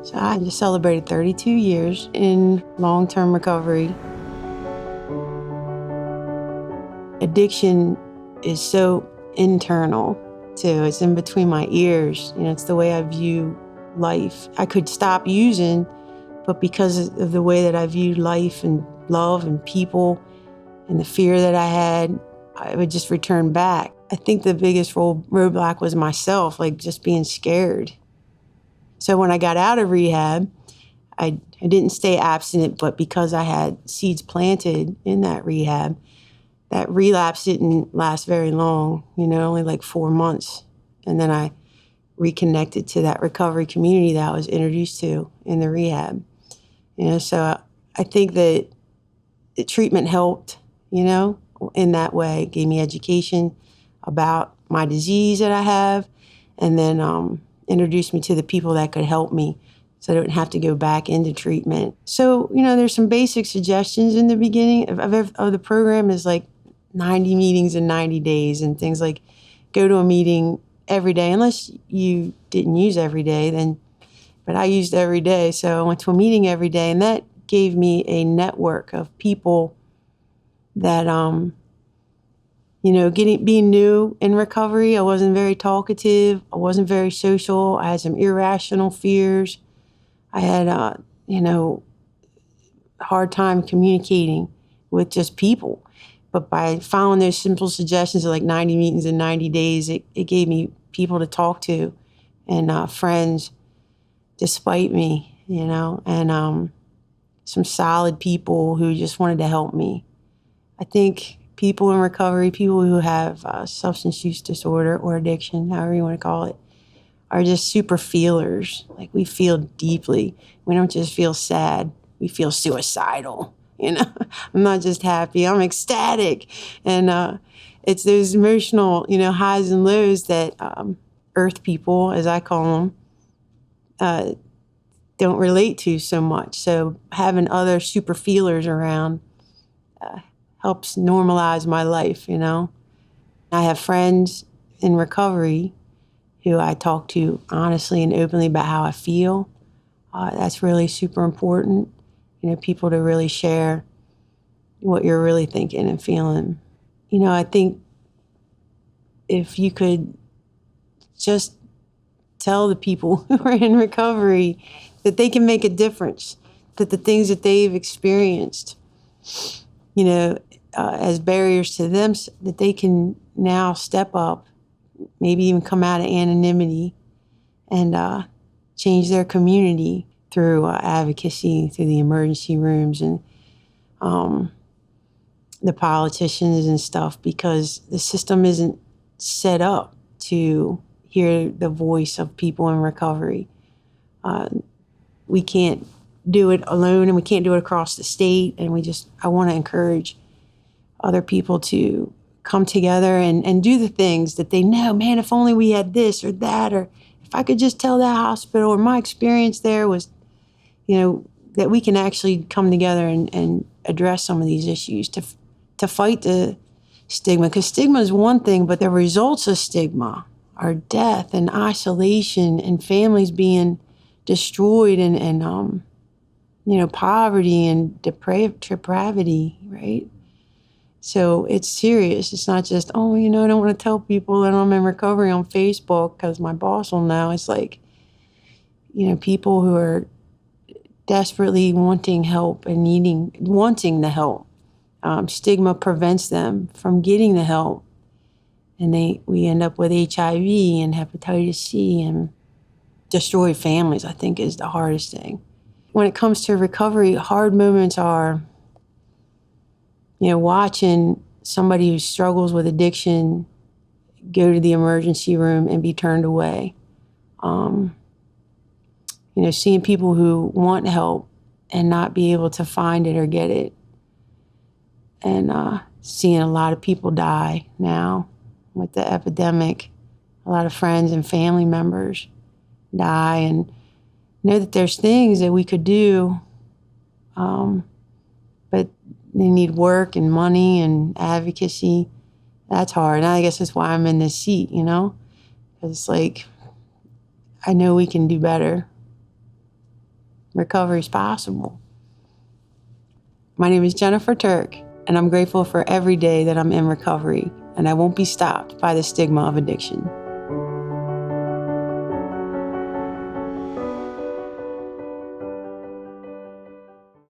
So I just celebrated 32 years in long-term recovery. Addiction is so internal, too. It's in between my ears. It's the way I view life. I could stop using, but because of the way that I viewed life and love and people and the fear that I had, I would just return back. I think the biggest roadblock was myself, like just being scared. So when I got out of rehab, I didn't stay abstinent, but because I had seeds planted in that rehab, that relapse didn't last very long, only like 4 months. And then I reconnected to that recovery community that I was introduced to in the rehab. So I think that the treatment helped, in that way. It gave me education about my disease that I have, and then introduced me to the people that could help me so I don't have to go back into treatment. So, there's some basic suggestions in the beginning of the program is like 90 meetings in 90 days and things like go to a meeting every day, unless you didn't use every day, but I used every day. So I went to a meeting every day, and that gave me a network of people that, being new in recovery, I wasn't very talkative. I wasn't very social. I had some irrational fears. I had, hard time communicating with just people. But by following those simple suggestions of like 90 meetings in 90 days, it gave me people to talk to and friends despite me, and some solid people who just wanted to help me. I think people in recovery, people who have substance use disorder or addiction, however you want to call it, are just super feelers. Like we feel deeply. We don't just feel sad. We feel suicidal. I'm not just happy. I'm ecstatic. And it's those emotional, highs and lows that earth people, as I call them, don't relate to so much. So having other super feelers around helps normalize my life, I have friends in recovery who I talk to honestly and openly about how I feel. That's really super important. People to really share what you're really thinking and feeling. I think if you could just tell the people who are in recovery that they can make a difference, that the things that they've experienced, as barriers to them, that they can now step up, maybe even come out of anonymity and change their community through advocacy, through the emergency rooms and the politicians and stuff, because the system isn't set up to hear the voice of people in recovery. We can't do it alone, and we can't do it across the state. And I want to encourage other people to come together and do the things that they know, man, if only we had this or that, or if I could just tell that hospital, or my experience there was, that we can actually come together and address some of these issues to fight the stigma. Because stigma is one thing, but the results of stigma are death and isolation and families being destroyed and poverty and depravity, right? So it's serious. It's not just, I don't want to tell people that I'm in recovery on Facebook because my boss will know. It's like, people who are desperately wanting help and wanting the help. Stigma prevents them from getting the help. And we end up with HIV and hepatitis C and destroyed families, I think, is the hardest thing. When it comes to recovery, hard moments are, watching somebody who struggles with addiction go to the emergency room and be turned away. Seeing people who want help and not be able to find it or get it. And seeing a lot of people die now with the epidemic. A lot of friends and family members die, and know that there's things that we could do, but they need work and money and advocacy. That's hard. And I guess that's why I'm in this seat, because it's like, I know we can do better. recovery is possible. My name is Jennifer Turk, and I'm grateful for every day that I'm in recovery, and I won't be stopped by the stigma of addiction.